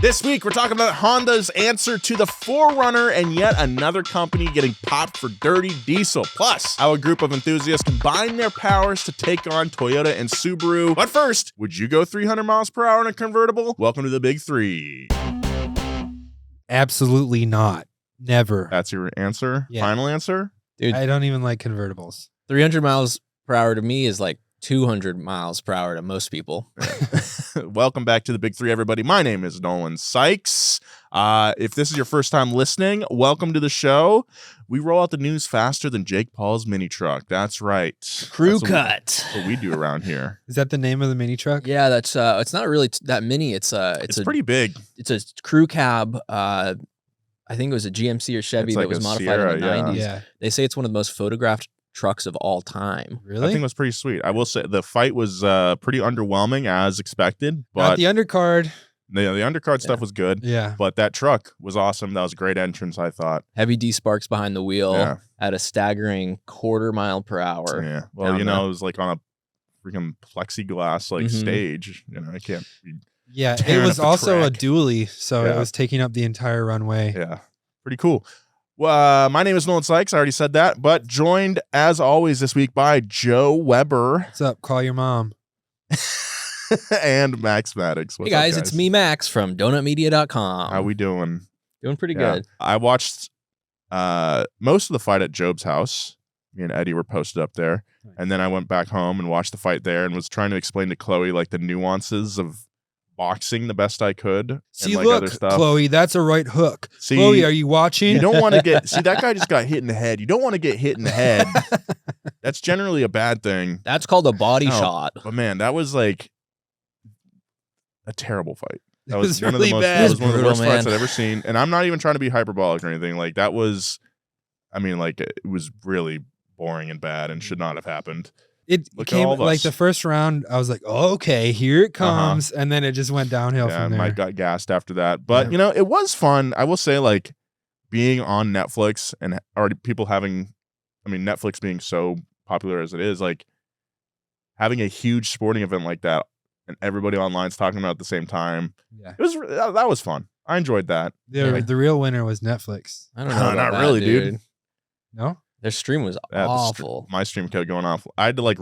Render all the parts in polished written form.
This week, we're talking about Honda's answer to the 4Runner and yet another company getting popped for dirty diesel. Plus, how a group of enthusiasts combine their powers to take on Toyota and Subaru. But first, would you go 300 miles per hour in a convertible? Welcome to the Big Three. Absolutely not. Never. That's your answer? Yeah. Final answer? Dude, I don't even like convertibles. 300 miles per hour to me is like 200 miles per hour to most people. Welcome back to the Big Three, everybody. My name is Nolan Sykes. If this is your first time listening, welcome to the show. We roll out the news faster than Jake Paul's mini truck. That's right. Crew That's cut. what we do around here. Is that the name of the mini truck? Yeah, that's it's not really that mini. It's Pretty big. It's a crew cab. I think it was a GMC or Chevy It's like that was a modified Sierra, in the yeah. 90s. Yeah. They say it's one of the most photographed trucks of all time. I Really? think it was pretty sweet. I will say the fight was pretty underwhelming as expected, Not but the undercard. the undercard stuff was good. Yeah. But that truck was awesome. That was a great entrance, I thought. Heavy D sparks behind the wheel Yeah. at a staggering 1/4 mile per hour. Yeah. Well, down you know, there. it was like on a freaking plexiglass Mhm. stage. You know, I can't be. Yeah. It Tearing was up the also a track. dually, so Yeah. it was taking up the entire runway. Yeah. Pretty cool. Well, my name is Nolan Sykes. I already said that, but joined as always this week by Joe Weber What's up? Call your mom. and Max Maddox. What's Hey up, guys, it's me, Max from donutmedia.com. How we doing? Doing pretty Yeah. good. I watched most of the fight at Job's house. Me and Eddie were posted up there. And then I went back home and watched the fight there and was trying to explain to Chloe like the nuances of boxing the best I could. See, and like look, other stuff. Chloe, that's a right hook. See, Chloe, are you watching? you don't want to get that guy just got hit in the head. You don't want to get hit in the head. That's generally a bad thing. That's called a body No. shot. But man, that was like a terrible fight. That It was, was one really of the most bad. that was one of the Brutal, worst fights man. I've ever seen. And I'm not even trying to be hyperbolic or anything. Like that was, I mean, like it was really boring and bad and should not have happened. It Look at came all of like us. the first round. I was like, oh, okay, here it comes. And then it just went downhill Yeah, from there. Mike got gassed after that. But Yeah. you know, it was fun. I will say, like being on Netflix and already people having, I mean, Netflix being so popular as it is, like having a huge sporting event like that and everybody online's talking about it at the same time. Yeah. It was that was fun. I enjoyed that. The real winner was Netflix. I don't know. No, about not that, really, dude. No? Their stream was Yeah, awful. my stream kept going off. I had to like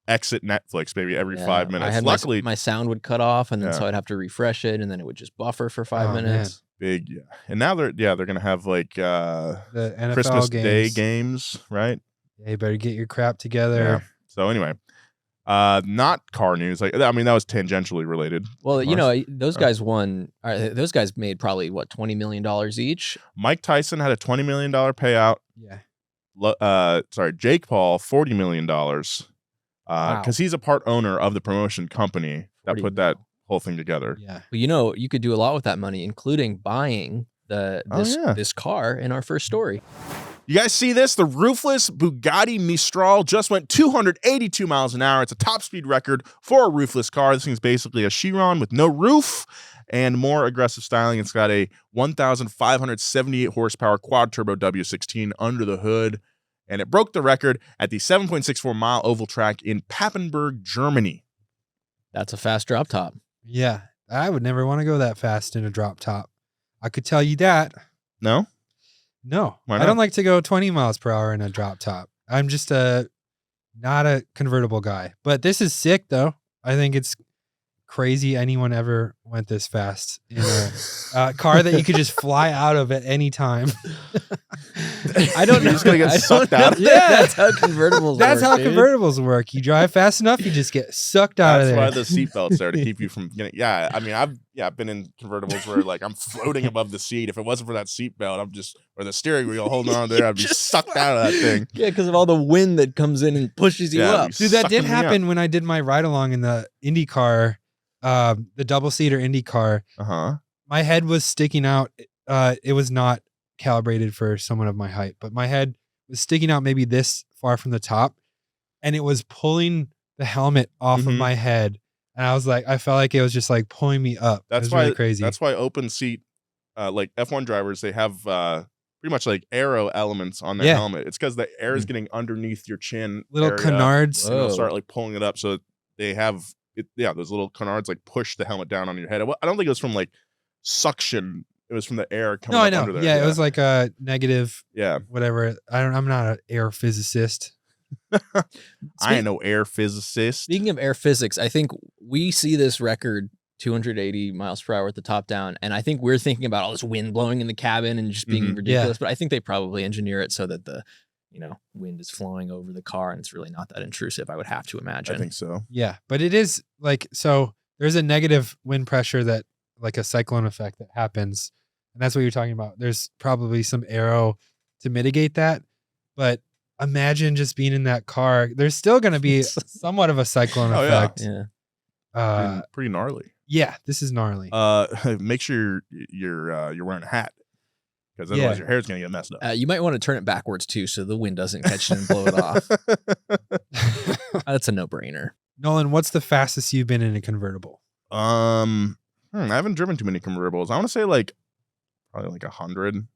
exit Netflix maybe every Yeah, 5 minutes. I had Luckily, my sound would cut off, and then Yeah. so I'd have to refresh it, and then it would just buffer for 5 Oh, minutes. big. Yeah. And now they're gonna have like The NFL Christmas games. Day games, right? Yeah, you better get your crap together. Yeah. So anyway, not car news. Like I mean, that was tangentially related. Well, Of you know, course. those guys won. Those guys made probably what $20 million each. Mike Tyson had a $20 million payout. Yeah. Jake Paul $40 million. Wow. Because he's a part owner of the promotion company that 40 put that whole thing together. Yeah. But you know, you could do a lot with that money, including buying this car in our first story. You guys see this? The roofless Bugatti Mistral just went 282 miles an hour. It's a top speed record for a roofless car. This thing's basically a Chiron with no roof and more aggressive styling. It's got a 1,578 horsepower quad turbo W16 under the hood, and it broke the record at the 7.64 mile oval track in Papenburg, Germany. That's a fast drop top. Yeah. I would never want to go that fast in a drop top. I could tell you that. No? No. Why I not? don't like to go 20 miles per hour in a drop top. I'm just not a convertible guy. But this is sick though. I think it's crazy anyone ever went this fast in a car that you could just fly out of at any time. I don't know. You're just gonna get I don't sucked know out? if Yeah. That's how convertibles That's work, how dude. convertibles work. You drive fast enough, you just get sucked out That's of why there. the seatbelt's there to keep you from getting. Yeah, I mean, I've been in convertibles where like I'm floating above the seat. If it wasn't for that seatbelt, I'm just or the steering wheel holding on there, I'd be Just sucked out of that thing. Yeah, because of all the wind that comes in and pushes you Yeah, up. we Dude, that sucking did me up. happen when I did my ride along in the Indy car, the double seater Indy car. Uh-huh. My head was sticking out. It was not calibrated for someone of my height, but my head was sticking out maybe this far from the top, and it was pulling the helmet off of Mhm. my head. And I was like, I felt like it was just like pulling me up. That's it was why really crazy. That's why open seat, like F1 drivers, they have pretty much like aero elements on their Yeah. helmet. It's because the air is getting underneath your chin, Little area, canards. and it'll Whoa. start like pulling it up. So they have it. Yeah, those little canards like push the helmet down on your head. I don't think it was from like suction. It was from the air coming No, up I know. under there. Yeah, it was like a negative. Yeah. Whatever. I'm not an air physicist. I ain't no air physicist. Speaking of air physics, I think we see this record 280 miles per hour at the top down, and I think we're thinking about all this wind blowing in the cabin and just being ridiculous. But I think they probably engineer it so that the wind is flowing over the car and it's really not that intrusive. I would have to imagine. I think so. Yeah, but it is like, so there's a negative wind pressure that, like a cyclone effect that happens, and that's what you're talking about. There's probably some aero to mitigate that, but imagine just being in that car. There's still going to be somewhat of a cyclone effect. Yeah. Pretty gnarly. Yeah, this is gnarly. Make sure you're wearing a hat, because otherwise your hair's gonna get messed up. You might want to turn it backwards too, so the wind doesn't catch it and blow it off. That's a no-brainer. Nolan, what's the fastest you've been in a convertible? I haven't driven too many convertibles. I want to say probably 100.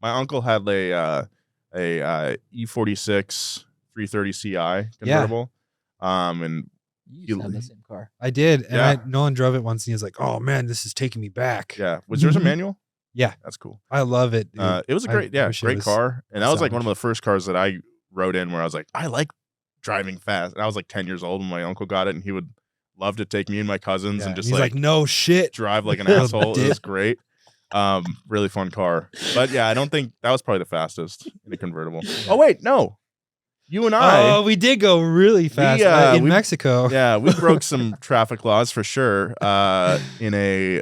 My uncle had a E46 330 Ci convertible. And you used to have the same car. I did, and Nolan drove it once, and he was like, "Oh man, this is taking me back." Yeah, was yours a manual? Yeah, that's cool. I love it. Dude. It was a great car, and that was like one of the first cars that I rode in where I was like, I like driving fast. And I was like 10 years old when my uncle got it, and he would love to take me and my cousins and just he's like, no shit, drive like an asshole. It was great. Really fun car. But yeah, I don't think that was probably the fastest in a convertible. Oh wait, no. You and I. Oh, we did go really fast in Mexico. Yeah, we broke some traffic laws for sure. In a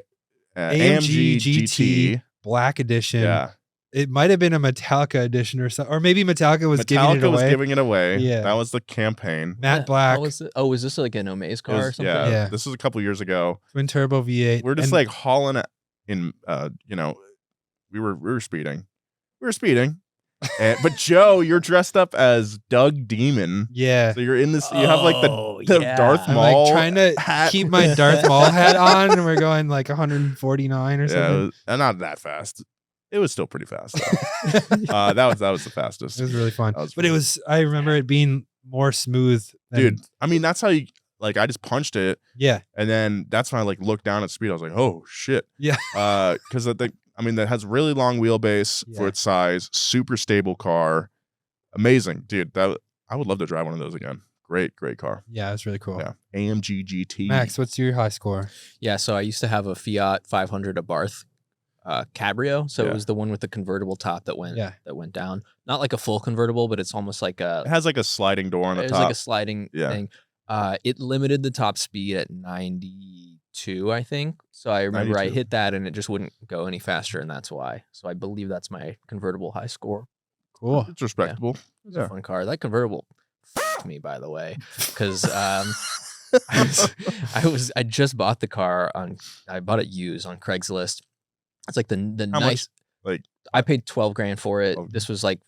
AMG GT Black Edition. Yeah. It might have been a Metallica edition or something, or maybe Metallica was giving it away. Yeah, that was the campaign. Matte Black. Was this like an Omaze car or something? Yeah, this was a couple years ago. Twin turbo V8. We're just like hauling it in. We were speeding. But Joe, you're dressed up as Doug Demon. Yeah. So you're in this. You have like the Darth Maul. I'm like trying to hat. keep my Darth Maul hat on, and we're going like 149 or something. Yeah, not that fast. It was still pretty fast. That was the fastest. It was really fun. But it was. I remember it being more smooth. Dude, I mean, that's how you like. I just punched it. Yeah. And then that's when I like looked down at speed. I was like, oh shit. Yeah. Because that has really long wheelbase for its size. Super stable car. Amazing, dude. I would love to drive one of those again. Great car. Yeah, it's really cool. Yeah. AMG GT. Max, what's your high score? Yeah, so I used to have a Fiat 500 Abarth Cabrio. So it was the one with the convertible top that went down. Not like a full convertible, but it's almost like it has like a sliding door on the top. It's like a sliding thing. It limited the top speed at 92, I think. So I remember 92. I hit that and it just wouldn't go any faster, and that's why. So I believe that's my convertible high score. Cool. It's respectable. Yeah. It's a fun car. That convertible f***ed me, by the way, because I just bought the car I bought it used on Craigslist. It's like the How nice much? Like I paid $12,000 for it. Okay. This was like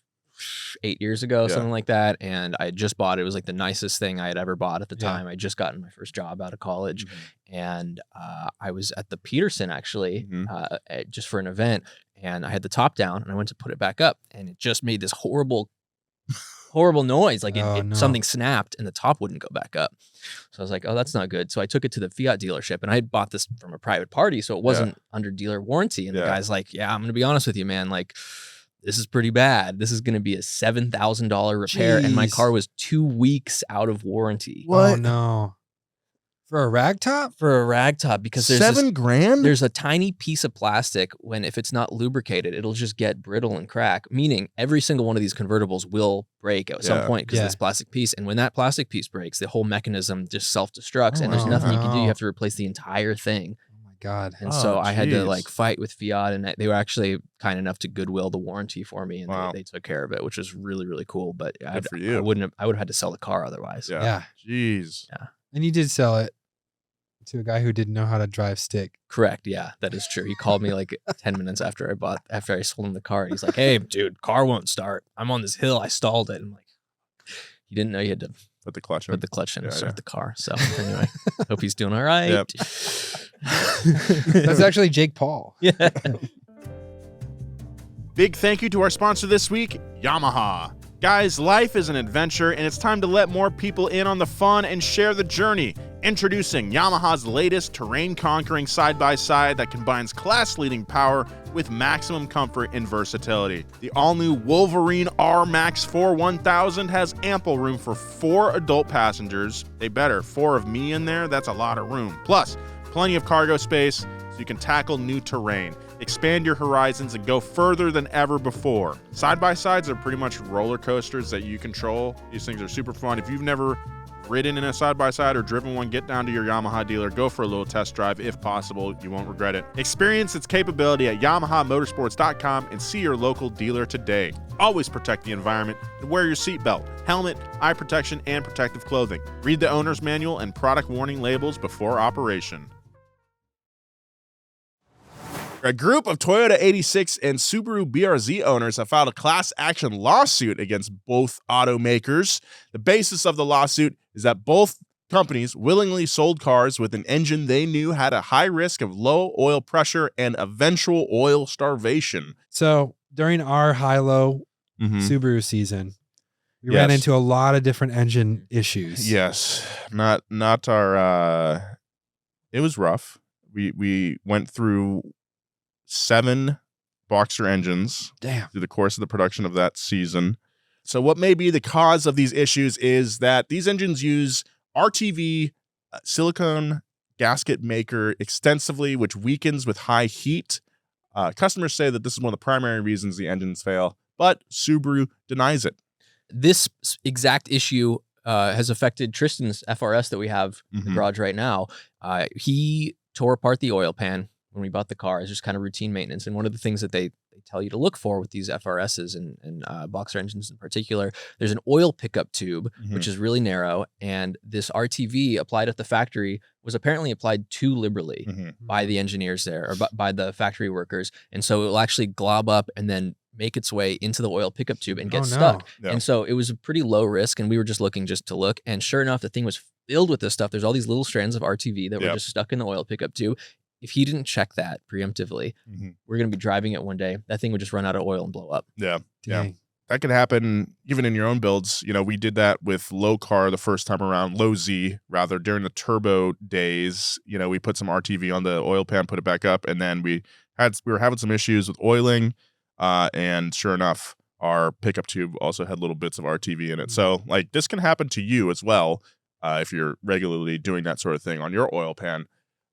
8 years ago, something like that. And I just bought it. It was like the nicest thing I had ever bought at the time. I just gotten my first job out of college. And I was at the Peterson actually, just for an event. And I had the top down and I went to put it back up. And it just made this horrible noise. Like something snapped and the top wouldn't go back up. So I was like, oh, that's not good. So I took it to the Fiat dealership, and I had bought this from a private party, so it wasn't under dealer warranty. And the guy's like, yeah, I'm going to be honest with you, man. Like, this is pretty bad. This is going to be a $7,000 repair. And my car was 2 weeks out of warranty. What? Oh, no. For a rag top? For a rag top, because there's $7,000? There's a tiny piece of plastic if it's not lubricated, it'll just get brittle and crack. Meaning every single one of these convertibles will break at some point because of this plastic piece. And when that plastic piece breaks, the whole mechanism just self-destructs, and there's nothing you can do. You have to replace the entire thing. Oh my God. And so I had to like fight with Fiat, and they were actually kind enough to goodwill the warranty for me, and they took care of it, which was really, really cool. But I would have had to sell the car otherwise. Yeah. Jeez. Yeah. And you did sell it to a guy who didn't know how to drive stick. Correct. Yeah, that is true. He called me like 10 minutes after I sold him the car. And he's like, hey, dude, car won't start. I'm on this hill. I stalled it. I'm like, you didn't know you had to put the clutch in and start the car. So anyway, hope he's doing all right. Yep. That's actually Jake Paul. Yeah. Big thank you to our sponsor this week, Yamaha. Guys, life is an adventure, and it's time to let more people in on the fun and share the journey. Introducing Yamaha's latest terrain-conquering side-by-side that combines class-leading power with maximum comfort and versatility. The all-new Wolverine R-Max 4 1000 has ample room for 4 adult passengers. They better, 4 of me in there, that's a lot of room. Plus, plenty of cargo space so you can tackle new terrain. Expand your horizons and go further than ever before. Side-by-sides are pretty much roller coasters that you control. These things are super fun. If you've never ridden in a side-by-side or driven one, get down to your Yamaha dealer, go for a little test drive if possible. You won't regret it. Experience its capability at YamahaMotorsports.com and see your local dealer today. Always protect the environment and wear your seatbelt, helmet, eye protection, and protective clothing. Read the owner's manual and product warning labels before operation. A group of Toyota 86 and Subaru BRZ owners have filed a class action lawsuit against both automakers. The basis of the lawsuit is that both companies willingly sold cars with an engine they knew had a high risk of low oil pressure and eventual oil starvation. So during our high-low Subaru season, we ran into a lot of different engine issues. Yes, not our. It was rough. We went through 7 Boxer engines through the course of the production of that season. So what may be the cause of these issues is that these engines use RTV silicone gasket maker extensively, which weakens with high heat. Customers say that this is one of the primary reasons the engines fail, but Subaru denies it. This exact issue has affected Tristan's FRS that we have in the garage right now. He tore apart the oil pan when we bought the car. It's just kind of routine maintenance. And one of the things that they tell you to look for with these FRSs and Boxer engines in particular, there's an oil pickup tube, which is really narrow. And this RTV applied at the factory was apparently applied too liberally by the engineers there, or by the factory workers. And so it will actually glob up and then make its way into the oil pickup tube and get stuck. Yeah. And so it was a pretty low risk. And we were just looking to look. And sure enough, the thing was filled with this stuff. There's all these little strands of RTV that were just stuck in the oil pickup tube. If he didn't check that preemptively, we're going to be driving it one day. That thing would just run out of oil and blow up. Yeah. Dang. Yeah. That could happen even in your own builds. You know, we did that with low car the first time around, low Z rather, during the turbo days. You know, we put some RTV on the oil pan, put it back up, and then we were having some issues with oiling, and sure enough, our pickup tube also had little bits of RTV in it. So, like, this can happen to you as well if you're regularly doing that sort of thing on your oil pan.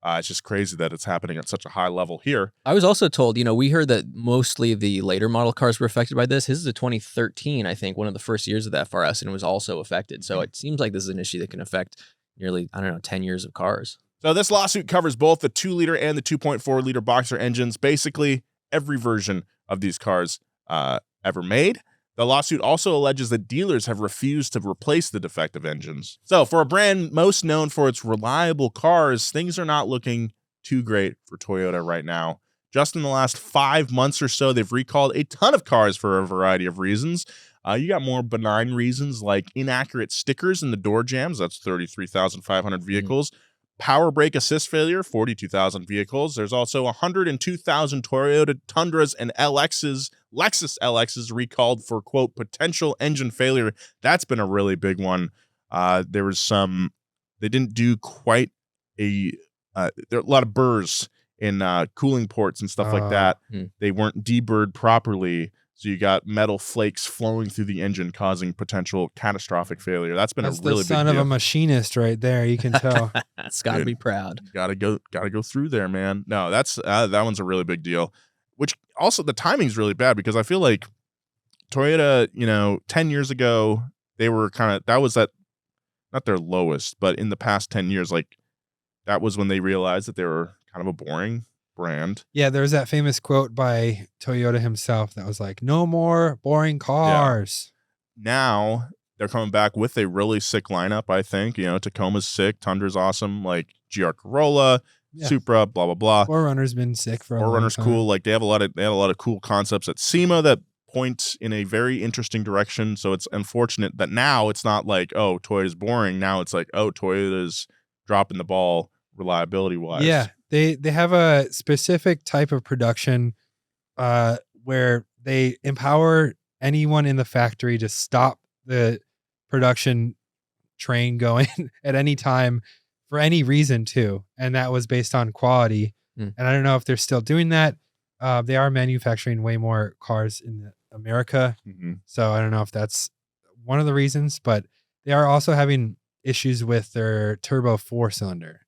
It's just crazy that it's happening at such a high level here. I was also told, we heard that mostly the later model cars were affected by this. His is a 2013, I think, one of the first years of the FRS, and it was also affected. So it seems like this is an issue that can affect nearly, 10 years of cars. So this lawsuit covers both the 2-liter and the 2.4-liter Boxer engines, basically every version of these cars ever made. The lawsuit also alleges that dealers have refused to replace the defective engines. So for a brand most known for its reliable cars, things are not looking too great for Toyota right now. Just in the last 5 months or so, they've recalled a ton of cars for a variety of reasons. You got more benign reasons like inaccurate stickers in the door jambs. That's 33,500 vehicles. Power brake assist failure, 42,000 vehicles. There's also 102,000 Toyota Tundras and Lexus LXs recalled for, quote, potential engine failure. That's been a really big one. There was they didn't do quite there are a lot of burrs in cooling ports and stuff like that. They weren't deburred properly. So you got metal flakes flowing through the engine, causing potential catastrophic failure. That's been a really big deal. That's the son of a machinist right there. You can tell. It's got to be proud. Gotta go through there, man. No, that's that one's a really big deal. Which also the timing's really bad because I feel like Toyota, 10 years ago, they were that was not their lowest, but in the past 10 years, like that was when they realized that they were kind of a boring brand. Yeah, there was that famous quote by Toyota himself that was like, "No more boring cars." Yeah. Now they're coming back with a really sick lineup, I think. Tacoma's sick, Tundra's awesome, like GR Corolla, Supra, blah blah blah. 4Runner's been sick for a long time. 4Runner's cool. Like they have a lot of cool concepts at SEMA that point in a very interesting direction. So it's unfortunate that now it's not like, oh, Toyota's boring. Now it's like, oh, Toyota's dropping the ball reliability wise. Yeah. They have a specific type of production where they empower anyone in the factory to stop the production train going at any time for any reason too. And that was based on quality. And I don't know if they're still doing that. They are manufacturing way more cars in America. So I don't know if that's one of the reasons, but they are also having issues with their turbo 4-cylinder,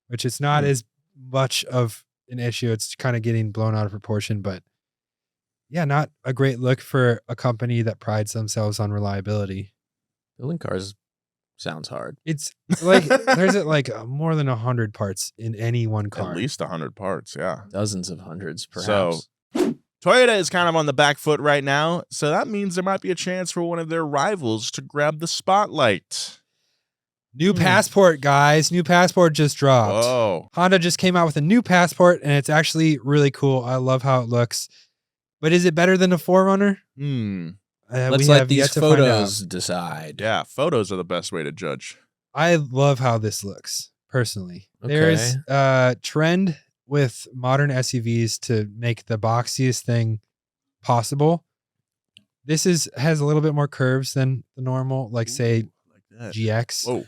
which is not as much of an issue. It's kind of getting blown out of proportion, but yeah, not a great look for a company that prides themselves on reliability. Building cars sounds hard. It's like there's like more than 100 parts in any one car. At least 100 parts, yeah. Dozens of hundreds, perhaps. So Toyota is kind of on the back foot right now, so that means there might be a chance for one of their rivals to grab the spotlight. New Passport, guys. New Passport just dropped. Whoa. Honda just came out with a new Passport, and it's actually really cool. I love how it looks. But is it better than a 4Runner? Let's let these photos decide. Yeah, photos are the best way to judge. I love how this looks, personally. Okay. There's a trend with modern SUVs to make the boxiest thing possible. This has a little bit more curves than the normal, like say like that. GX. Whoa.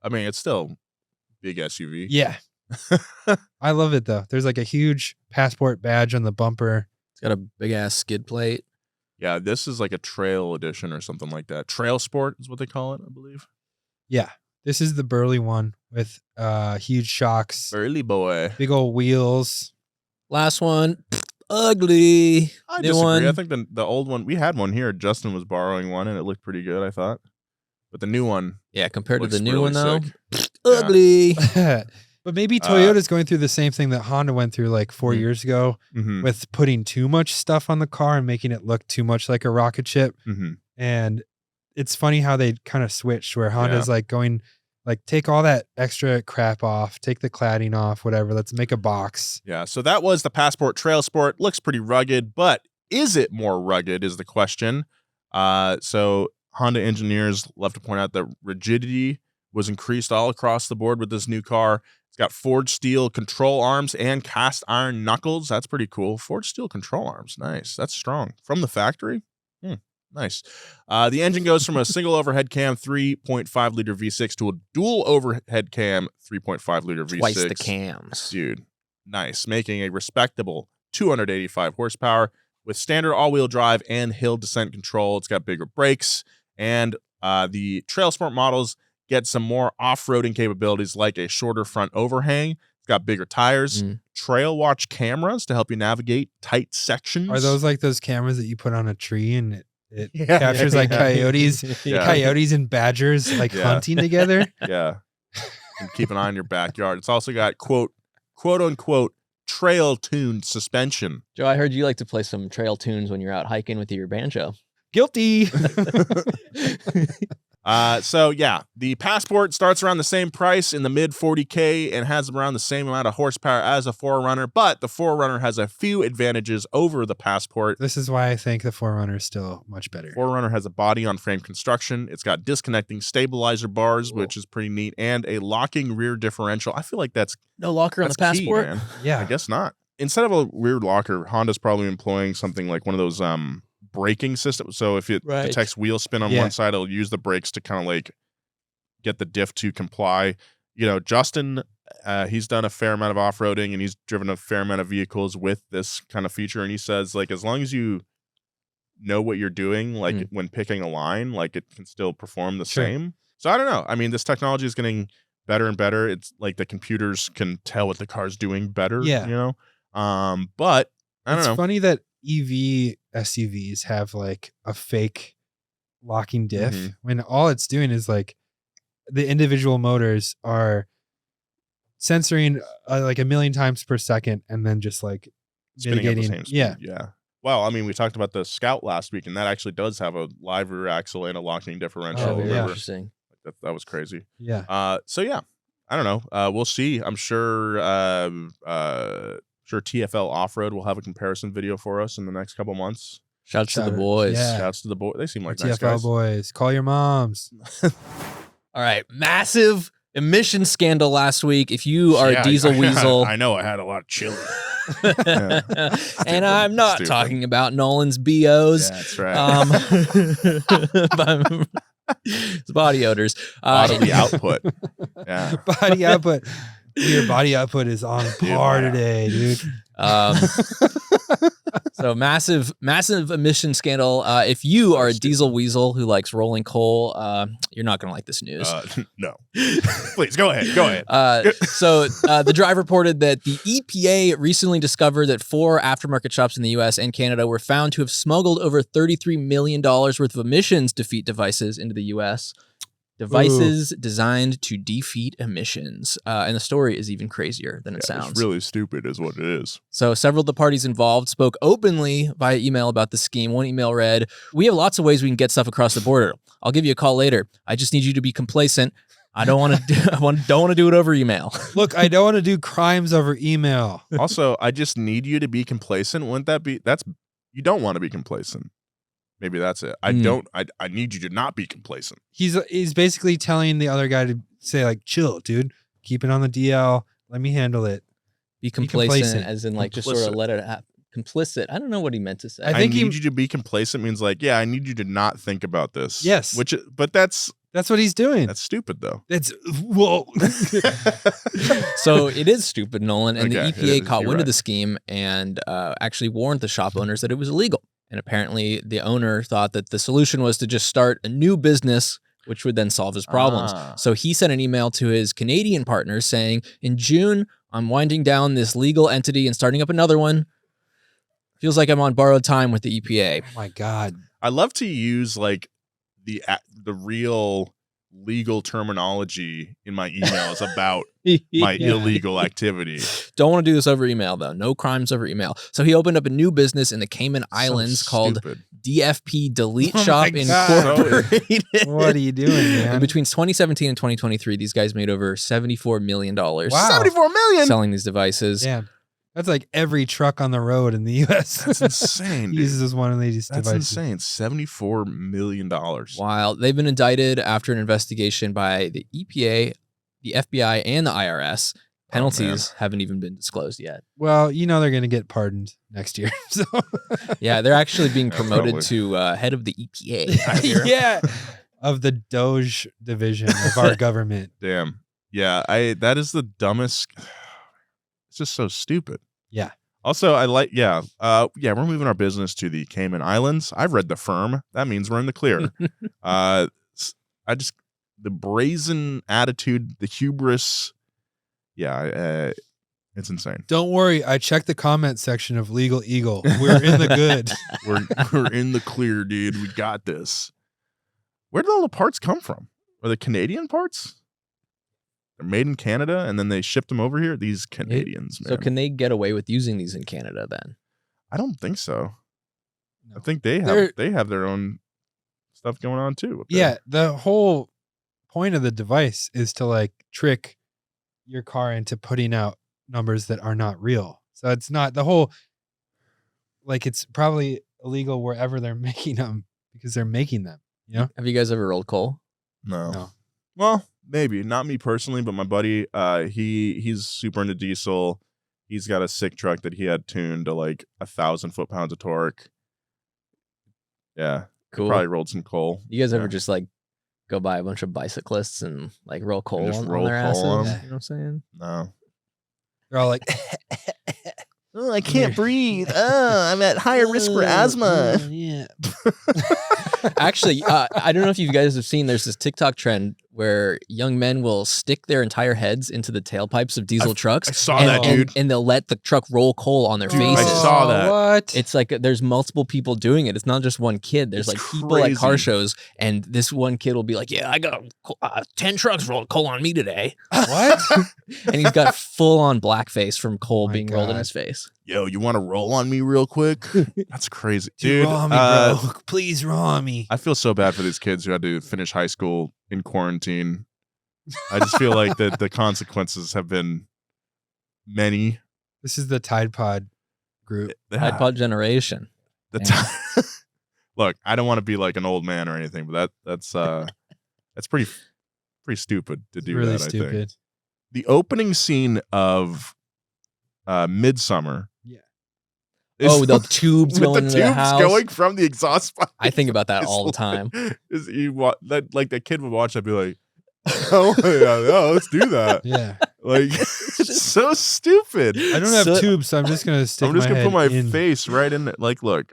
I mean, it's still big SUV. Yeah. I love it though. There's like a huge Passport badge on the bumper. It's got a big ass skid plate. Yeah, this is like a trail edition or something like that. Trail Sport is what they call it, I believe. Yeah. This is the burly one with huge shocks. Burly boy. Big old wheels. Last one, ugly. I New disagree. one. I think the old one, we had one here. Justin was borrowing one and it looked pretty good, I thought. But the new one. Yeah, compared to looks the new really one though, sick. ugly. But maybe Toyota's going through the same thing that Honda went through like 4 years ago with putting too much stuff on the car and making it look too much like a rocket ship. And it's funny how they kind of switched where Honda's like going like, take all that extra crap off, take the cladding off, whatever. Let's make a box. Yeah, so that was the Passport Trail Sport. Looks pretty rugged, but is it more rugged is the question. So Honda engineers love to point out that rigidity was increased all across the board with this new car. It's got forged steel control arms and cast iron knuckles. That's pretty cool. Forged steel control arms. Nice. That's strong. From the factory? Nice. The engine goes from a single overhead cam 3.5 liter V6 to a dual overhead cam 3.5 liter V6. Twice the cams. Dude, nice. Making a respectable 285 horsepower with standard all-wheel drive and hill descent control. It's got bigger brakes, and the Trail Sport models get some more off-roading capabilities like a shorter front overhang. It's got bigger tires, trail watch cameras to help you navigate tight sections. Are those like those cameras that you put on a tree and it captures like coyotes, coyotes and badgers like hunting together? Yeah. And keep an eye on your backyard. It's also got quote unquote trail tuned suspension. Joe, I heard you like to play some trail tunes when you're out hiking with your banjo. Guilty. So yeah, the Passport starts around the same price in the mid 40K and has around the same amount of horsepower as a 4Runner, but the 4Runner has a few advantages over the Passport. This is why I think the 4Runner is still much better. 4Runner has a body on frame construction. It's got disconnecting stabilizer bars, which is pretty neat, and a locking rear differential. I feel like that's no locker on the Passport. Key, man. Yeah, I guess not. Instead of a rear locker, Honda's probably employing something like one of those braking system. So if it detects wheel spin on one side, it'll use the brakes to kind of like get the diff to comply. You know, Justin, he's done a fair amount of off-roading and he's driven a fair amount of vehicles with this kind of feature. And he says, like, as long as you know what you're doing, like when picking a line, like it can still perform the same. So I don't know. I mean, this technology is getting better and better. It's like the computers can tell what the car's doing better, you know? But I don't know. It's funny that EV SUVs have like a fake locking diff when all it's doing is like the individual motors are sensoring like 1,000,000 times per second and then just like spinning at the same speed. Yeah. Well, I mean, we talked about the Scout last week, and that actually does have a live rear axle and a locking differential. Oh, yeah. Interesting. That was crazy. Yeah. So yeah, I don't know. We'll see. I'm sure. Sure, TFL Off-Road will have a comparison video for us in the next couple months. Shouts to the boys. Yeah. Shouts to the boys. They seem like TFL nice guys. boys. Call your moms. All right. Massive emission scandal last week. If you are a diesel weasel, I know I had a lot of chili. And I'm not talking about Nolan's BOs. Yeah, that's right. It's body odors. Bodily output. Yeah. Body output. Your body output is on par today, dude. So massive emission scandal. If you are a diesel weasel who likes rolling coal, you're not going to like this news. No. Please, go ahead. So the drive reported that the EPA recently discovered that 4 aftermarket shops in the U.S. and Canada were found to have smuggled over $33 million worth of emissions defeat devices into the U.S. Devices designed to defeat emissions. And the story is even crazier than it sounds. It's really stupid is what it is. So several of the parties involved spoke openly via email about the scheme. One email read, "We have lots of ways we can get stuff across the border. I'll give you a call later. I just need you to be complacent. I don't want to do it over email." Look, I don't want to do crimes over email. Also, I just need you to be complacent. Wouldn't that be, you don't want to be complacent. Maybe that's it. I need you to not be complacent. He's basically telling the other guy to say, like, chill, dude. Keep it on the DL. Let me handle it. Be complacent, as in like just sort of let it happen. Complicit. I don't know what he meant to say. I think need you to be complacent means like, yeah, I need you to not think about this. Yes. But that's what he's doing. That's stupid though. Whoa. So it is stupid, Nolan. And Okay, the EPA caught you're wind of right. the scheme and actually warned the shop owners that it was illegal. And apparently the owner thought that the solution was to just start a new business, which would then solve his problems. So he sent an email to his Canadian partners saying, "In June, I'm winding down this legal entity and starting up another one. Feels like I'm on borrowed time with the EPA." Oh my God. I love to use like the real legal terminology in my emails about my illegal activity. Don't want to do this over email, though. No crimes over email. So he opened up a new business in the Cayman Islands called DFP Delete Shop Incorporated. What are you doing, man? And between 2017 and 2023, these guys made over $74 million. Wow. $74 million Selling these devices. Yeah. That's like every truck on the road in the U.S. That's insane. uses one of these devices. That's insane. $74 million. Wow. They've been indicted after an investigation by the EPA, the FBI, and the IRS. Penalties haven't even been disclosed yet. Well, you know they're going to get pardoned next year. So yeah, they're actually being promoted to head of the EPA. Yeah. Of the Doge division of our government. Damn. Yeah, that is the dumbest. It's just so stupid. Yeah. Also, we're moving our business to the Cayman Islands. I've read the firm. That means we're in the clear. The brazen attitude, the hubris. Yeah, it's insane. Don't worry. I checked the comment section of Legal Eagle. We're in the good. We're in the clear, dude. We got this. Where did all the parts come from? Are they Canadian parts? They're made in Canada, and then they shipped them over here. These Canadians, man. So can they get away with using these in Canada then? I don't think so. No. I think they have their own stuff going on too. up there. Yeah. The whole point of the device is to like trick your car into putting out numbers that are not real. So it's not the whole, like, it's probably illegal wherever they're making them because they're making them. You know? Have you guys ever rolled coal? No. Well, maybe not me personally, but my buddy, he's super into diesel. He's got a sick truck that he had tuned to like 1,000 foot-pounds of torque. Yeah, Cool. Probably rolled some coal. You guys ever just like go by a bunch of bicyclists and like roll coal just on roll their coal asses? on You know what I'm saying? No. They're all like, Oh, I can't breathe. Oh, I'm at higher risk for asthma. Yeah. Actually, I don't know if you guys have seen, there's this TikTok trend where young men will stick their entire heads into the tailpipes of diesel trucks. I saw that, dude. And they'll let the truck roll coal on their faces. I saw that. What? It's like there's multiple people doing it. It's not just one kid. There's It's like people at car crazy. shows, and this one kid will be like, "Yeah, I got 10 trucks rolled coal on me today," What? and he's got full on blackface from coal my being rolled in God. his face. Yo, you want to roll on me real quick? That's crazy. Dude, Roll on me, bro. Please roll on me. I feel so bad for these kids who had to finish high school in quarantine. I just feel like that the consequences have been many. This is the Tide Pod group. Tide Pod generation. Look, I don't want to be like an old man or anything, but that's pretty pretty stupid to do really that. I think stupid. the opening scene of Midsummer. Yeah. The tubes with going the into the tubes house. going from the exhaust pipe. I think about that It's all the time. Like that kid would watch that, be like, "Oh yeah, let's do that." Yeah. Like it's so stupid. I don't have tubes, so I'm just gonna stick. I'm just gonna put my in. face right in it. Like, look,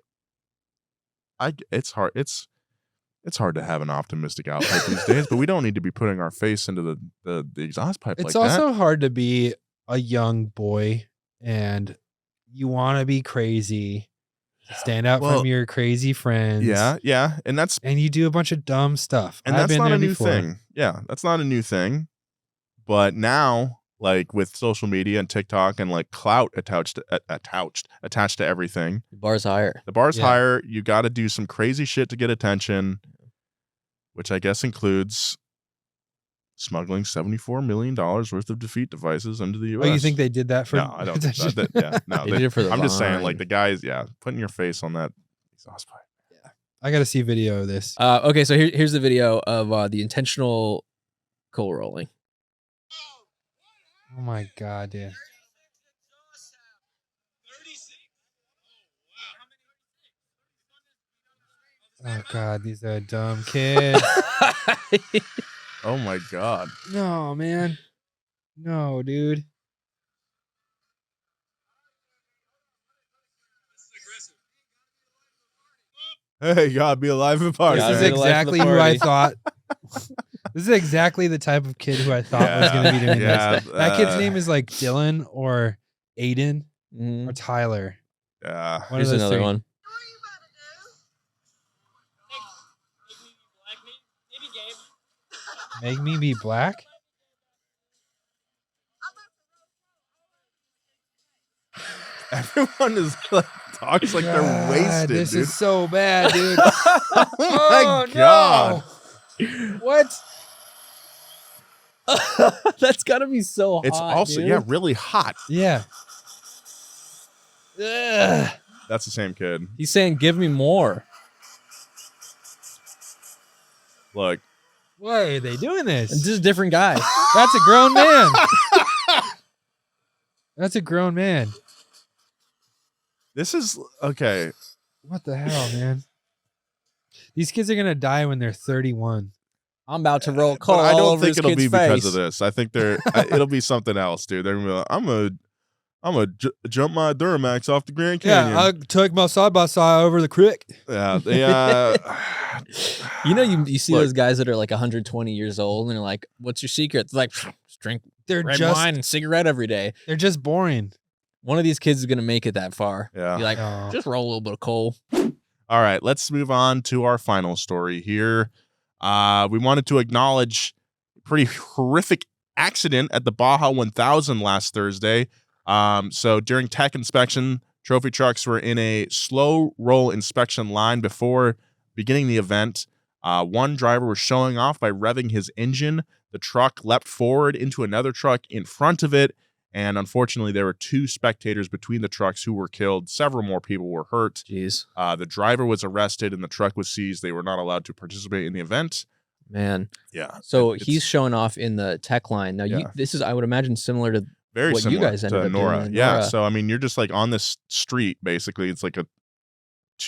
it's hard. It's hard to have an optimistic outlook these days, but we don't need to be putting our face into the exhaust pipe. It's like also that. hard to be a young boy and you want to be crazy, stand out from your crazy friends. Yeah, and you do a bunch of dumb stuff. And that's not a new thing. Yeah, that's not a new thing. But now, like with social media and TikTok and like clout attached to everything, The bar's higher. the bar's higher. You got to do some crazy shit to get attention, which I guess includes smuggling $74 million worth of defeat devices into the U.S. Oh, you think they did that for? No, I don't. Think that, no, They did it for the I'm just saying, Vine. like the guys, putting your face on that exhaust pipe. I got to see video of this. Okay, so here's the video of the intentional coal rolling. Oh my god, dude. Oh god, these are dumb kids. Oh my god. No, man. No, dude. Hey, you gotta be alive and party. Yeah, This is man. exactly who I thought. This is exactly the type of kid who I thought was going to be doing this. That kid's name is like Dylan or Aiden or Tyler. Yeah. One Here's of those another three. one. Make me be black? Everyone is like talks like they're God, wasted. This dude. is so bad, dude. Oh my god. No. What? That's gotta be so hot. It's also dude. really hot. Yeah. Ugh. That's the same kid. He's saying, "Give me more." Look. Why are they doing this? This is a different guy. That's a grown man. That's a grown man. This is okay. What the hell, man? These kids are gonna die when they're 31. I'm about to roll coal But I all don't over think this it'll kid's be because face. of this. I think it'll be something else, dude. They're gonna be like, I'm gonna jump my Duramax off the Grand Canyon. Yeah, I took my side by side over the creek. Yeah, they, You know, you see Look. those guys that are like 120 years old, and they're like, "What's your secret?" It's like, "Just drink They're red just wine and cigarette every day." they're just boring. One of these kids is gonna make it that far. Yeah. Be like, No. just roll a little bit of coal. All right, let's move on to our final story here. We wanted to acknowledge a pretty horrific accident at the Baja 1000 last Thursday. So during tech inspection, trophy trucks were in a slow roll inspection line before beginning the event. One driver was showing off by revving his engine. The truck leapt forward into another truck in front of it. And unfortunately, there were 2 spectators between the trucks who were killed. Several more people were hurt. Jeez, The driver was arrested and the truck was seized. They were not allowed to participate in the event. man. Yeah. So it's he's showing off in the tech line. Now, Yeah. this is, I would imagine, similar to very what you similar guys ended to up Nora. doing in Yeah. Nora. So I mean, you're just like on this street. Basically, it's like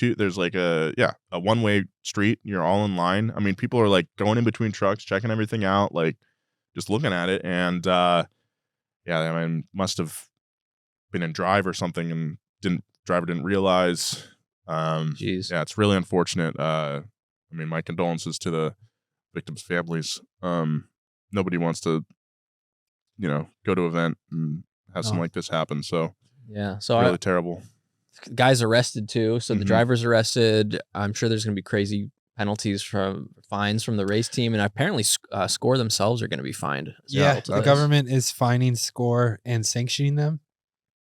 there's like a one-way street. You're all in line. I mean, people are like going in between trucks, checking everything out, like just looking at it. And yeah, I mean, must have been in drive or something, and driver didn't realize. Jeez. Yeah, it's really unfortunate. I mean, my condolences to the victims' families. Nobody wants to, go to an event and have something like this happen. So Yeah. So really terrible. guys arrested too. So the Mhm. driver's arrested. I'm sure there's going to be crazy penalties from fines from the race team, and apparently Score themselves are going to be fined. as Yeah, well to the this. government is fining Score and sanctioning them.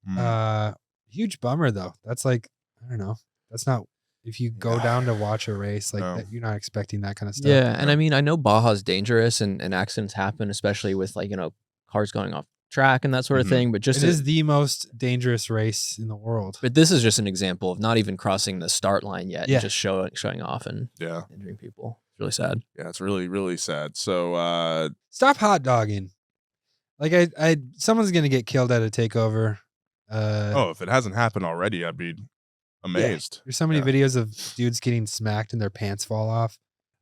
Mm. Huge bummer though. That's like, I don't know. That's not, if you go down to watch a race like No. that, you're not expecting that kind of stuff. Yeah, and I mean, I know Baja's dangerous, and accidents happen, especially with like cars going off track and that sort of Mhm. thing. But It is the most dangerous race in the world. but this is just an example of not even crossing the start line yet, Yeah. just showing off and Yeah. injuring people. really sad. Yeah, it's really, really sad. So Stop hot dogging. Like someone's gonna get killed at a takeover. if it hasn't happened already, I'd be amazed. There's so many videos of dudes getting smacked and their pants fall off.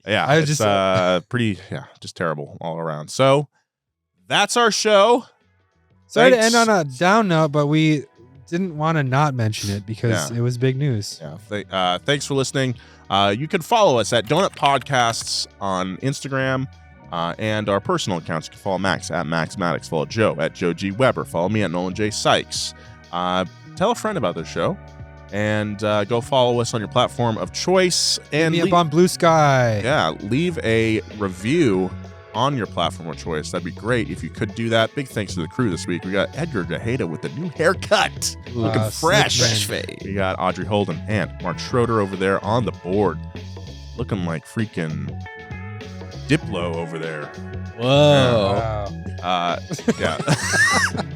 Yeah, I it's just pretty, just terrible all around. So that's our show. Sorry to Thanks. end on a down note, but we didn't want to not mention it because it was big news. Yeah. Thanks for listening. You can follow us at Donut Podcasts on Instagram and our personal accounts. You can follow Max at Max Maddox. Follow Joe at Joe G. Weber. Follow me at Nolan J. Sykes. Tell a friend about this show. And go follow us on your platform of choice. And Hit me up on Blue Sky. Yeah, leave a review on your platform of choice. That'd be great if you could do that. Big thanks to the crew this week. We got Edgar Gajeda with the new haircut. Looking fresh. Fresh fade. We got Audrey Holden and Mark Schroeder over there on the board. Looking like freaking Diplo over there. Whoa. Wow. Yeah.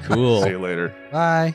Cool. See you later. Bye.